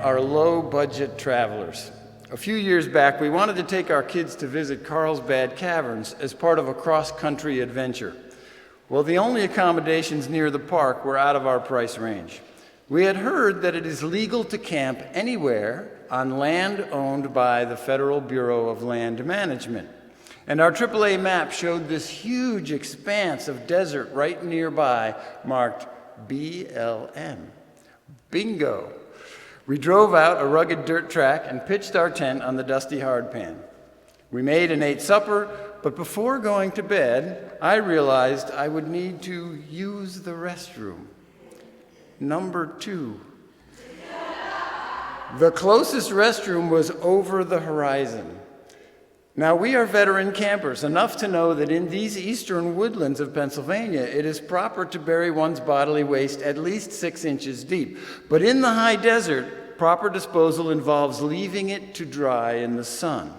are low-budget travelers. A few years back, we wanted to take our kids to visit Carlsbad Caverns as part of a cross-country adventure. Well, the only accommodations near the park were out of our price range. We had heard that it is legal to camp anywhere on land owned by the Federal Bureau of Land Management. And our AAA map showed this huge expanse of desert right nearby, marked BLM. Bingo! We drove out a rugged dirt track and pitched our tent on the dusty hardpan. We made and ate supper, but before going to bed, I realized I would need to use the restroom. Number 2. The closest restroom was over the horizon. Now, we are veteran campers, enough to know that in these eastern woodlands of Pennsylvania, it is proper to bury one's bodily waste at least 6 inches deep. But in the high desert, proper disposal involves leaving it to dry in the sun.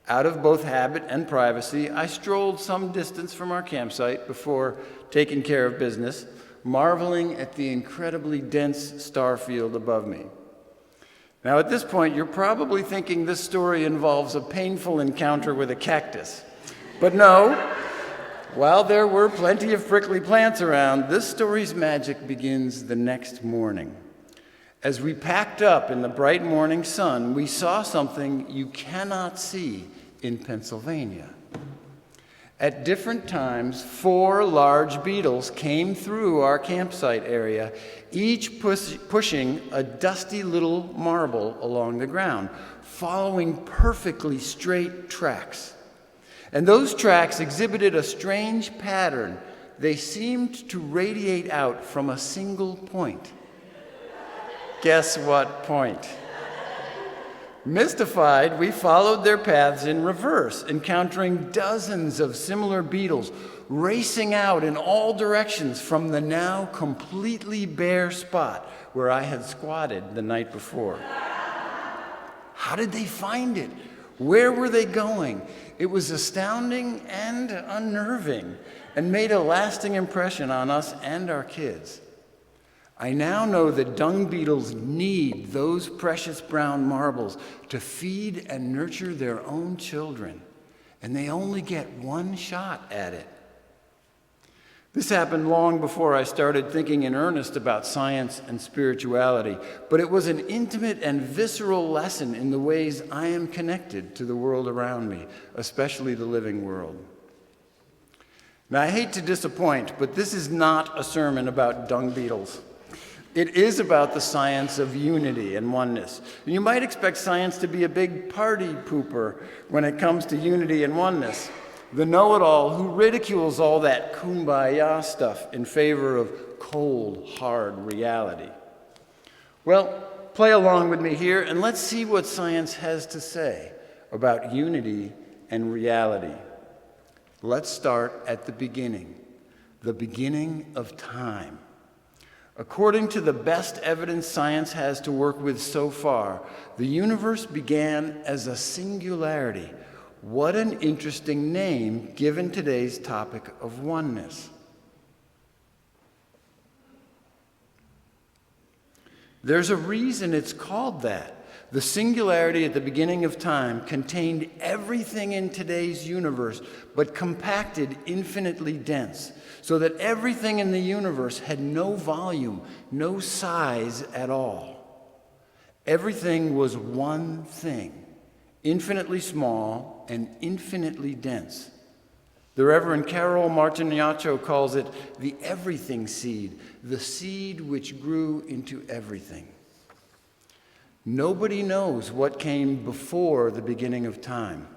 Out of both habit and privacy, I strolled some distance from our campsite before taking care of business, marveling at the incredibly dense star field above me. Now, at this point, you're probably thinking this story involves a painful encounter with a cactus. But no, while there were plenty of prickly plants around, this story's magic begins the next morning. As we packed up in the bright morning sun, we saw something you cannot see in Pennsylvania. At different times, 4 large beetles came through our campsite area, each pushing a dusty little marble along the ground, following perfectly straight tracks. And those tracks exhibited a strange pattern. They seemed to radiate out from a single point. Guess what point? Mystified, we followed their paths in reverse, encountering dozens of similar beetles racing out in all directions from the now completely bare spot where I had squatted the night before. How did they find it? Where were they going? It was astounding and unnerving, and made a lasting impression on us and our kids. I now know that dung beetles need those precious brown marbles to feed and nurture their own children, and they only get one shot at it. This happened long before I started thinking in earnest about science and spirituality, but it was an intimate and visceral lesson in the ways I am connected to the world around me, especially the living world. Now, I hate to disappoint, but this is not a sermon about dung beetles. It is about the science of unity and oneness. And you might expect science to be a big party pooper when it comes to unity and oneness, the know-it-all who ridicules all that kumbaya stuff in favor of cold, hard reality. Well, play along with me here and let's see what science has to say about unity and reality. Let's start at the beginning of time. According to the best evidence science has to work with so far, the universe began as a singularity. What an interesting name given today's topic of oneness. There's a reason it's called that. The singularity at the beginning of time contained everything in today's universe, but compacted infinitely dense, so that everything in the universe had no volume, no size at all. Everything was one thing, infinitely small and infinitely dense. The Reverend Carol Martinaccio calls it the everything seed, the seed which grew into everything. Nobody knows what came before the beginning of time.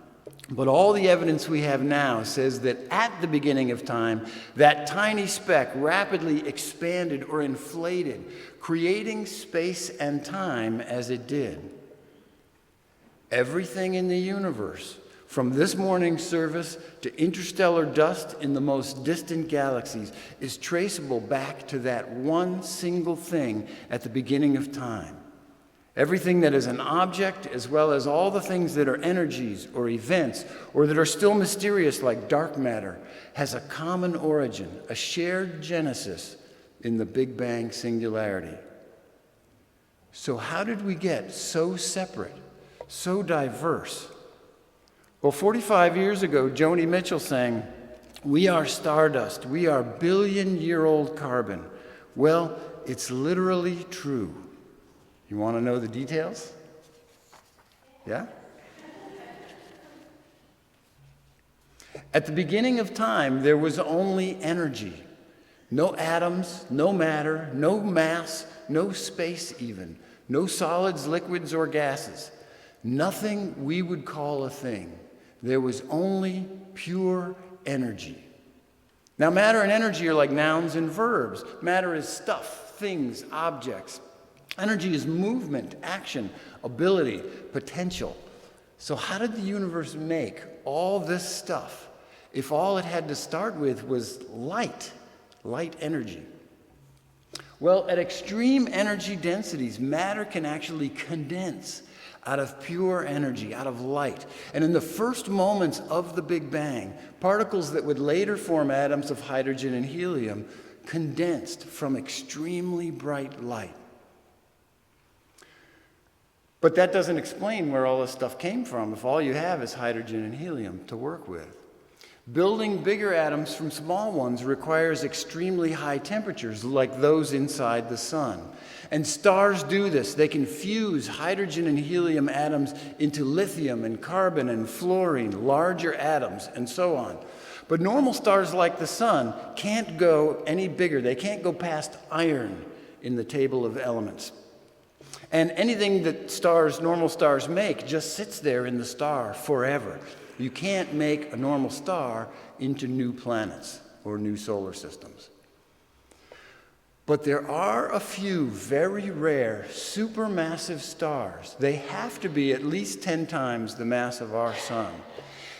But all the evidence we have now says that at the beginning of time, that tiny speck rapidly expanded or inflated, creating space and time as it did. Everything in the universe, from this morning's service to interstellar dust in the most distant galaxies, is traceable back to that one single thing at the beginning of time. Everything that is an object, as well as all the things that are energies or events, or that are still mysterious like dark matter, has a common origin, a shared genesis in the Big Bang singularity. So how did we get so separate, so diverse? Well, 45 years ago, Joni Mitchell sang, "We are stardust, we are billion-year-old carbon." Well, it's literally true. You want to know the details? Yeah? At the beginning of time, there was only energy. No atoms, no matter, no mass, no space even. No solids, liquids, or gases. Nothing we would call a thing. There was only pure energy. Now, matter and energy are like nouns and verbs. Matter is stuff, things, objects. Energy is movement, action, ability, potential. So how did the universe make all this stuff if all it had to start with was light energy? Well, at extreme energy densities, matter can actually condense out of pure energy, out of light. And in the first moments of the Big Bang, particles that would later form atoms of hydrogen and helium condensed from extremely bright light. But that doesn't explain where all this stuff came from if all you have is hydrogen and helium to work with. Building bigger atoms from small ones requires extremely high temperatures like those inside the sun. And stars do this. They can fuse hydrogen and helium atoms into lithium and carbon and fluorine, larger atoms, and so on. But normal stars like the sun can't go any bigger. They can't go past iron in the table of elements. And anything that normal stars make just sits there in the star forever. You can't make a normal star into new planets or new solar systems. But there are a few very rare supermassive stars. They have to be at least 10 times the mass of our sun.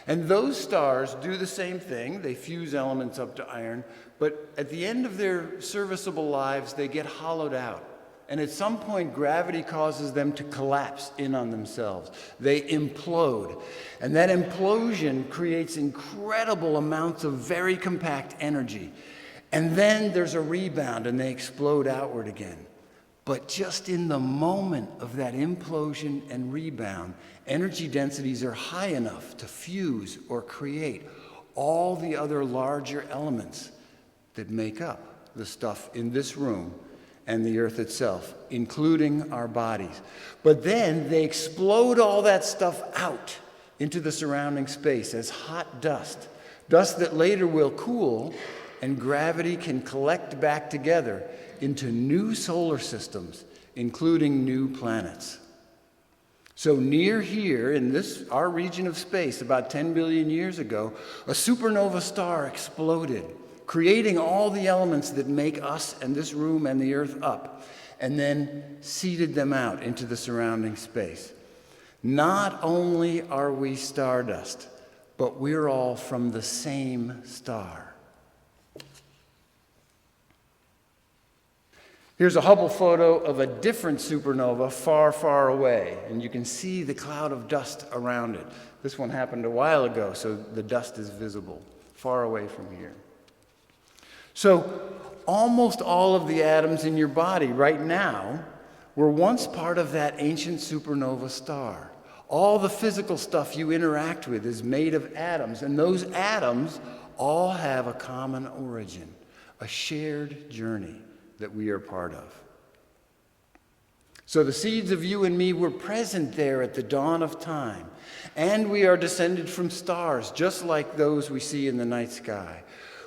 And those stars do the same thing. They fuse elements up to iron, but at the end of their serviceable lives, they get hollowed out. And at some point, gravity causes them to collapse in on themselves. They implode. And that implosion creates incredible amounts of very compact energy. And then there's a rebound, and they explode outward again. But just in the moment of that implosion and rebound, energy densities are high enough to fuse or create all the other larger elements that make up the stuff in this room and the Earth itself, including our bodies. But then they explode all that stuff out into the surrounding space as hot dust, dust that later will cool, and gravity can collect back together into new solar systems, including new planets. So near here, in our region of space, about 10 billion years ago, a supernova star exploded, creating all the elements that make us and this room and the Earth up, and then seeded them out into the surrounding space. Not only are we stardust, but we're all from the same star. Here's a Hubble photo of a different supernova far, far away, and you can see the cloud of dust around it. This one happened a while ago, so the dust is visible, far away from here. So almost all of the atoms in your body right now were once part of that ancient supernova star. All the physical stuff you interact with is made of atoms, and those atoms all have a common origin, a shared journey that we are part of. So the seeds of you and me were present there at the dawn of time, and we are descended from stars just like those we see in the night sky.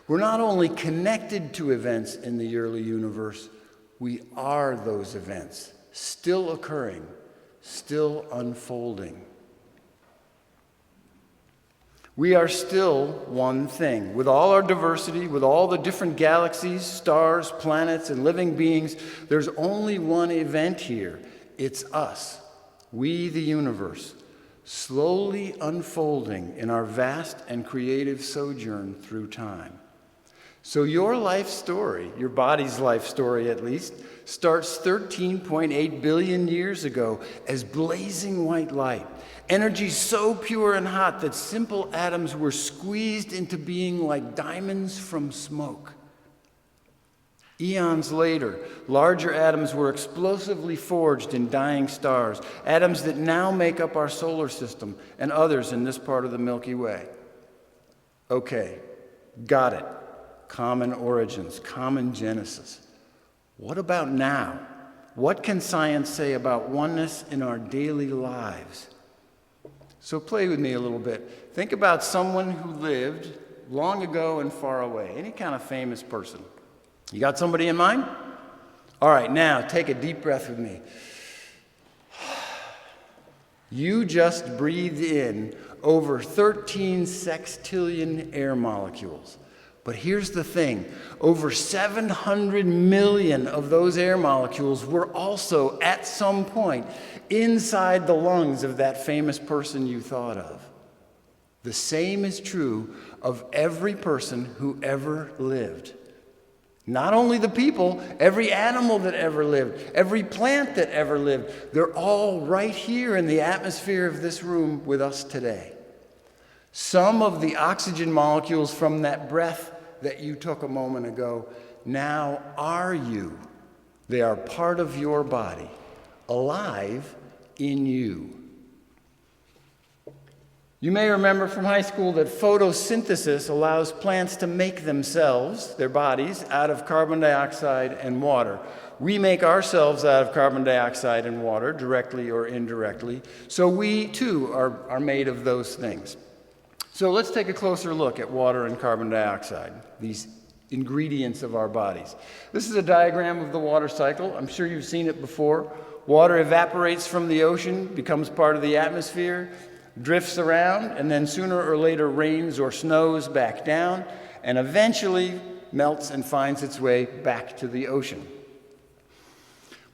We're not only connected to events in the early universe, we are those events, still occurring, still unfolding. We are still one thing. With all our diversity, with all the different galaxies, stars, planets, and living beings, there's only one event here. It's us, we the universe, slowly unfolding in our vast and creative sojourn through time. So your life story, your body's life story at least, starts 13.8 billion years ago as blazing white light. Energy so pure and hot that simple atoms were squeezed into being like diamonds from smoke. Eons later, larger atoms were explosively forged in dying stars, atoms that now make up our solar system and others in this part of the Milky Way. Okay, got it. Common origins, common genesis. What about now? What can science say about oneness in our daily lives? So play with me a little bit. Think about someone who lived long ago and far away, any kind of famous person. You got somebody in mind? All right, now take a deep breath with me. You just breathed in over 13 sextillion air molecules. But here's the thing, over 700 million of those air molecules were also at some point inside the lungs of that famous person you thought of. The same is true of every person who ever lived. Not only the people, every animal that ever lived, every plant that ever lived, they're all right here in the atmosphere of this room with us today. Some of the oxygen molecules from that breath that you took a moment ago now are you. They are part of your body, alive in you. You may remember from high school that photosynthesis allows plants to make themselves, their bodies, out of carbon dioxide and water. We make ourselves out of carbon dioxide and water, directly or indirectly. So we, too, are made of those things. So let's take a closer look at water and carbon dioxide, these ingredients of our bodies. This is a diagram of the water cycle. I'm sure you've seen it before. Water evaporates from the ocean, becomes part of the atmosphere, drifts around, and then sooner or later rains or snows back down, and eventually melts and finds its way back to the ocean.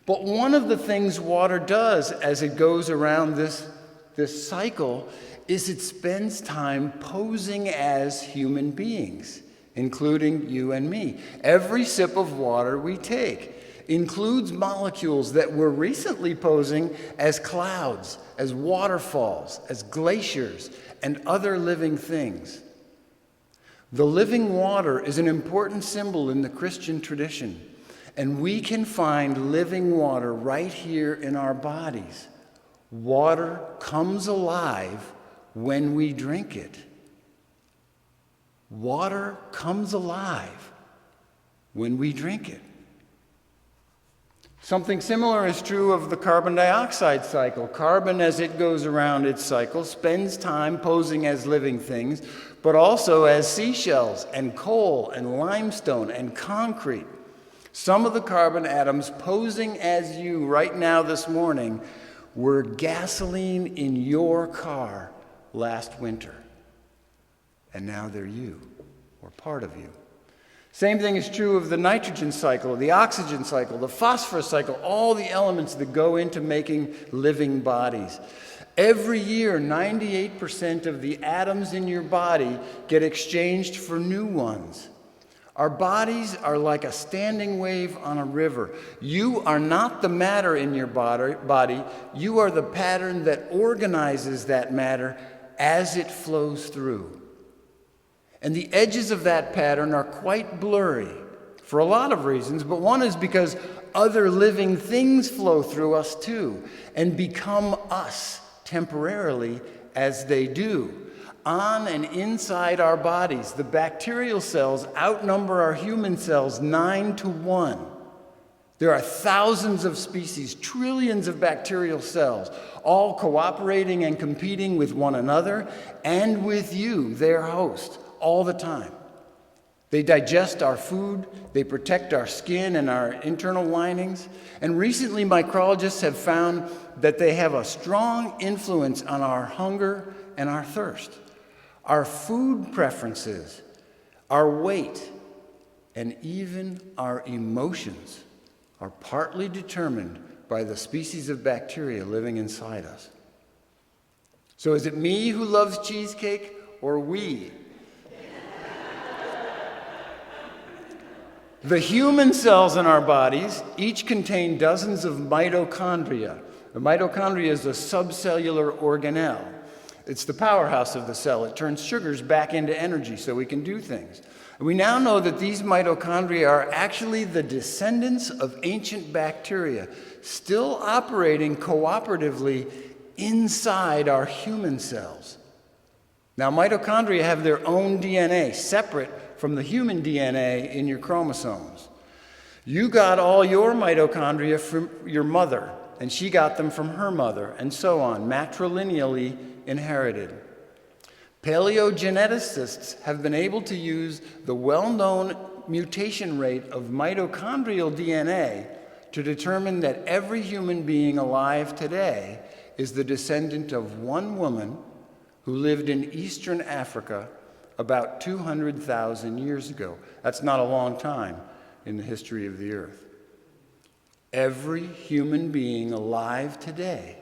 But one of the things water does as it goes around this cycle is it spends time posing as human beings, including you and me. Every sip of water we take includes molecules that were recently posing as clouds, as waterfalls, as glaciers, and other living things. The living water is an important symbol in the Christian tradition, and we can find living water right here in our bodies. Water comes alive when we drink it. Water comes alive when we drink it. Something similar is true of the carbon dioxide cycle. Carbon, as it goes around its cycle, spends time posing as living things, but also as seashells and coal and limestone and concrete. Some of the carbon atoms posing as you right now this morning were gasoline in your car last winter. And now they're you, or part of you. Same thing is true of the nitrogen cycle, the oxygen cycle, the phosphorus cycle, all the elements that go into making living bodies. Every year, 98% of the atoms in your body get exchanged for new ones. Our bodies are like a standing wave on a river. You are not the matter in your body. You are the pattern that organizes that matter as it flows through. And the edges of that pattern are quite blurry for a lot of reasons, but one is because other living things flow through us too and become us temporarily as they do. On and inside our bodies, the bacterial cells outnumber our human cells 9-1. There are thousands of species, trillions of bacterial cells, all cooperating and competing with one another and with you, their host, all the time. They digest our food, they protect our skin and our internal linings, and recently micrologists have found that they have a strong influence on our hunger and our thirst. Our food preferences, our weight, and even our emotions are partly determined by the species of bacteria living inside us. So is it me who loves cheesecake or we? The human cells in our bodies each contain dozens of mitochondria. The mitochondria is a subcellular organelle. It's the powerhouse of the cell. It turns sugars back into energy so we can do things. And we now know that these mitochondria are actually the descendants of ancient bacteria, still operating cooperatively inside our human cells. Now, mitochondria have their own DNA, separate from the human DNA in your chromosomes. You got all your mitochondria from your mother, and she got them from her mother, and so on, matrilineally inherited. Paleogeneticists have been able to use the well-known mutation rate of mitochondrial DNA to determine that every human being alive today is the descendant of one woman who lived in Eastern Africa about 200,000 years ago. That's not a long time in the history of the earth. Every human being alive today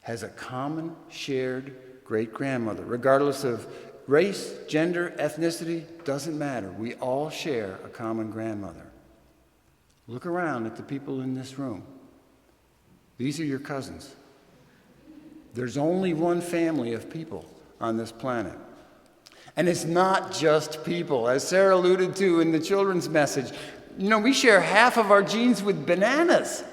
has a common shared great-grandmother. Regardless of race, gender, ethnicity, doesn't matter. We all share a common grandmother. Look around at the people in this room. These are your cousins. There's only one family of people on this planet. And it's not just people. As Sarah alluded to in the children's message, we share half of our genes with bananas.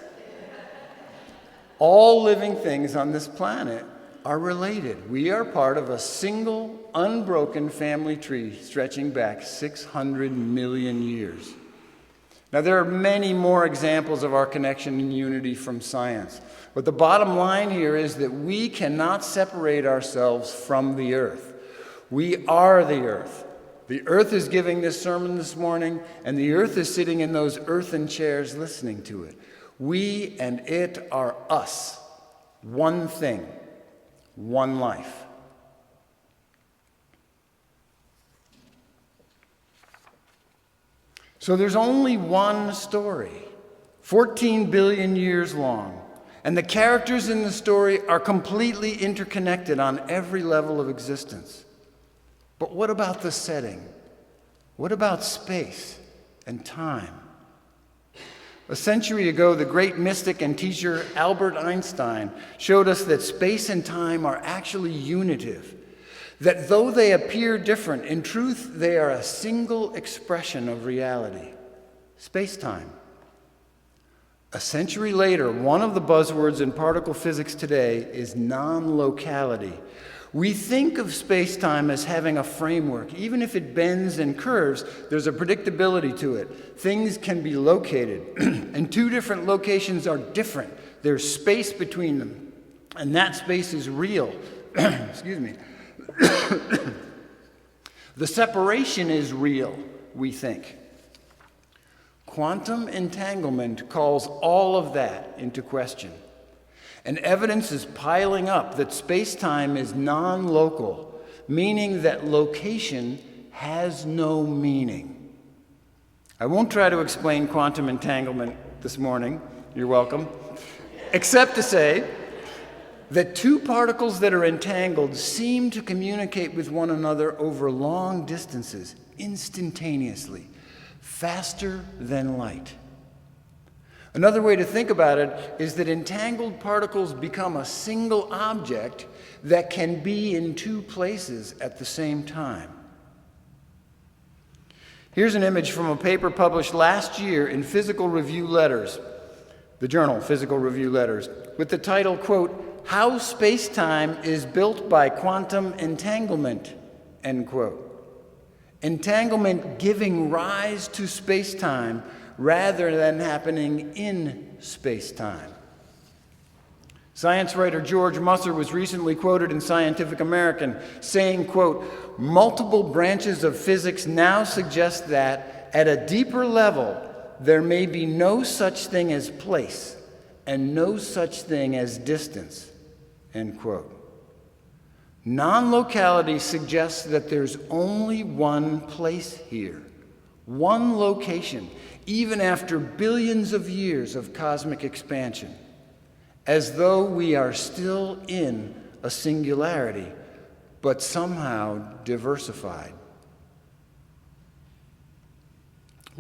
All living things on this planet are related. We are part of a single, unbroken family tree stretching back 600 million years. Now, there are many more examples of our connection and unity from science. But the bottom line here is that we cannot separate ourselves from the earth. We are the earth. The earth is giving this sermon this morning, and the earth is sitting in those earthen chairs listening to it. We and it are us. One thing, one life. So there's only one story, 14 billion years long, and the characters in the story are completely interconnected on every level of existence. But what about the setting? What about space and time? A century ago, the great mystic and teacher Albert Einstein showed us that space and time are actually unitive, that though they appear different, in truth, they are a single expression of reality, space-time. A century later, one of the buzzwords in particle physics today is non-locality. We think of space-time as having a framework. Even if it bends and curves, there's a predictability to it. Things can be located, and two different locations are different. There's space between them, and that space is real. Excuse me. The separation is real, we think. Quantum entanglement calls all of that into question. And evidence is piling up that space-time is non-local, meaning that location has no meaning. I won't try to explain quantum entanglement this morning, you're welcome, except to say that two particles that are entangled seem to communicate with one another over long distances, instantaneously, faster than light. Another way to think about it is that entangled particles become a single object that can be in two places at the same time. Here's an image from a paper published last year in Physical Review Letters, the journal Physical Review Letters, with the title, quote, "How Space-Time is Built by Quantum Entanglement," end quote. Entanglement giving rise to space-time rather than happening in space-time. Science writer George Musser was recently quoted in Scientific American saying, quote, "Multiple branches of physics now suggest that, at a deeper level, there may be no such thing as place and no such thing as distance," end quote. Non-locality suggests that there's only one place here, one location, even after billions of years of cosmic expansion, as though we are still in a singularity, but somehow diversified.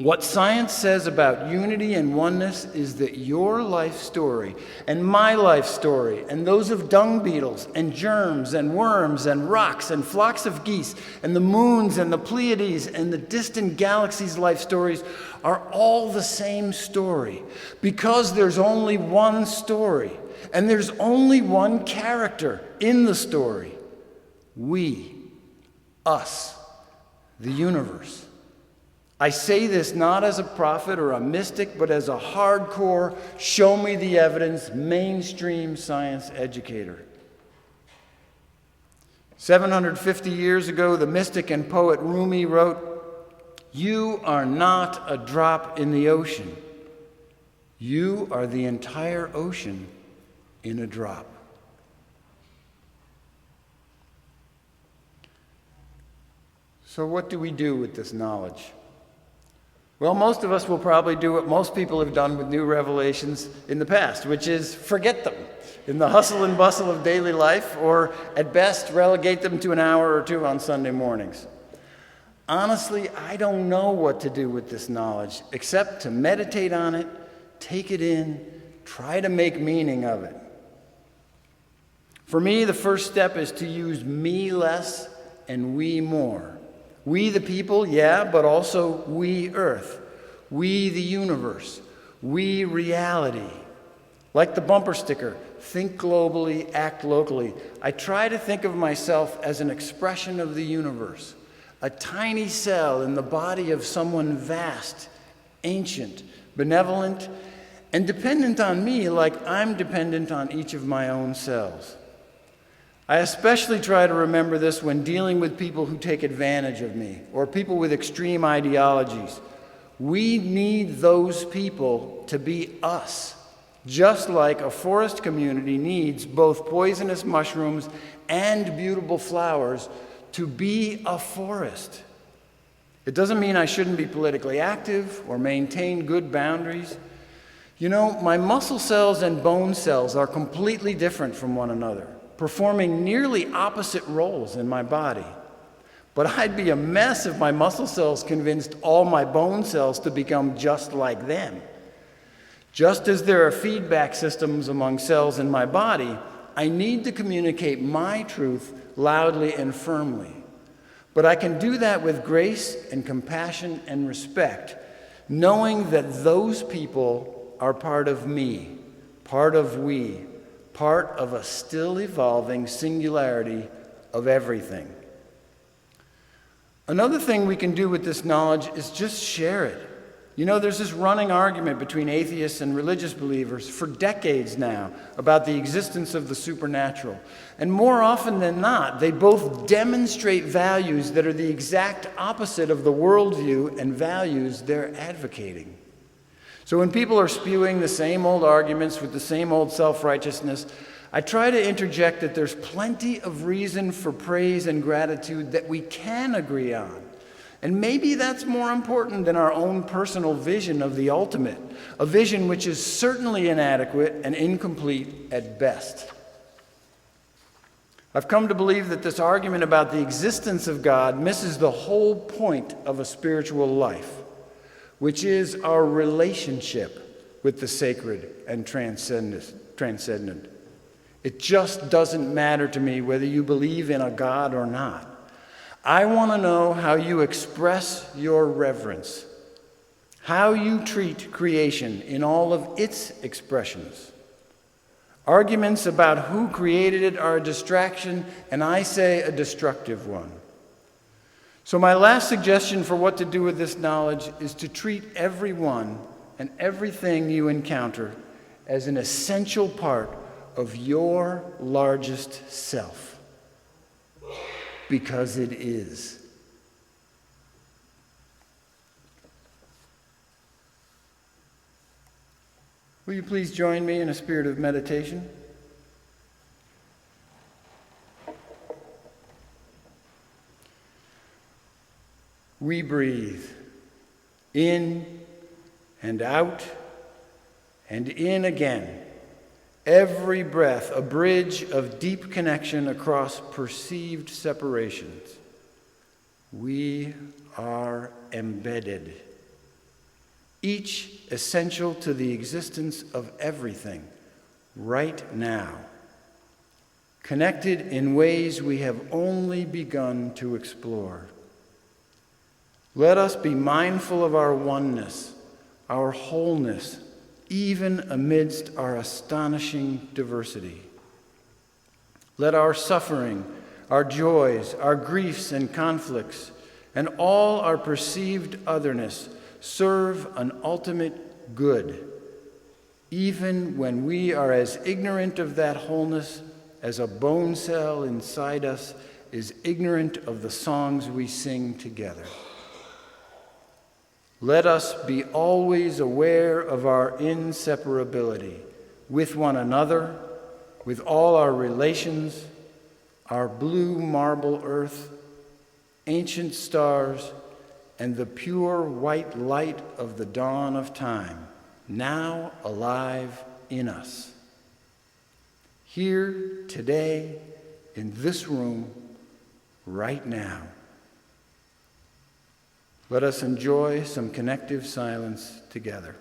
What science says about unity and oneness is that your life story and my life story and those of dung beetles and germs and worms and rocks and flocks of geese and the moons and the Pleiades and the distant galaxies' life stories are all the same story, because there's only one story and there's only one character in the story. We, us, the universe. I say this not as a prophet or a mystic, but as a hardcore, show me the evidence, mainstream science educator. 750 years ago, the mystic and poet Rumi wrote, "You are not a drop in the ocean. You are the entire ocean in a drop." So what do we do with this knowledge? Well, most of us will probably do what most people have done with new revelations in the past, which is forget them in the hustle and bustle of daily life, or at best relegate them to an hour or two on Sunday mornings. Honestly, I don't know what to do with this knowledge except to meditate on it, take it in, try to make meaning of it. For me, the first step is to use me less and we more. We the people, yeah, but also we Earth. We the universe. We reality. Like the bumper sticker, think globally, act locally. I try to think of myself as an expression of the universe, a tiny cell in the body of someone vast, ancient, benevolent, and dependent on me like I'm dependent on each of my own cells. I especially try to remember this when dealing with people who take advantage of me, or people with extreme ideologies. We need those people to be us, just like a forest community needs both poisonous mushrooms and beautiful flowers to be a forest. It doesn't mean I shouldn't be politically active or maintain good boundaries. You know, my muscle cells and bone cells are completely different from one another, performing nearly opposite roles in my body. But I'd be a mess if my muscle cells convinced all my bone cells to become just like them. Just as there are feedback systems among cells in my body, I need to communicate my truth loudly and firmly. But I can do that with grace and compassion and respect, knowing that those people are part of me, part of we, part of a still evolving singularity of everything. Another thing we can do with this knowledge is just share it. You know, there's this running argument between atheists and religious believers for decades now about the existence of the supernatural. And more often than not, they both demonstrate values that are the exact opposite of the worldview and values they're advocating. So when people are spewing the same old arguments with the same old self-righteousness, I try to interject that there's plenty of reason for praise and gratitude that we can agree on. And maybe that's more important than our own personal vision of the ultimate, a vision which is certainly inadequate and incomplete at best. I've come to believe that this argument about the existence of God misses the whole point of a spiritual life, which is our relationship with the sacred and transcendent. It just doesn't matter to me whether you believe in a God or not. I want to know how you express your reverence, how you treat creation in all of its expressions. Arguments about who created it are a distraction, and I say a destructive one. So my last suggestion for what to do with this knowledge is to treat everyone and everything you encounter as an essential part of your largest self. Because it is. Will you please join me in a spirit of meditation? We breathe in and out and in again. Every breath, a bridge of deep connection across perceived separations. We are embedded each essential to the existence of everything, right now, connected in ways we have only begun to explore. Let us be mindful of our oneness, our wholeness, even amidst our astonishing diversity. Let our suffering, our joys, our griefs and conflicts, and all our perceived otherness serve an ultimate good, even when we are as ignorant of that wholeness as a bone cell inside us is ignorant of the songs we sing together. Let us be always aware of our inseparability with one another, with all our relations, our blue marble earth, ancient stars, and the pure white light of the dawn of time, now alive in us. Here, today, in this room, right now. Let us enjoy some connective silence together.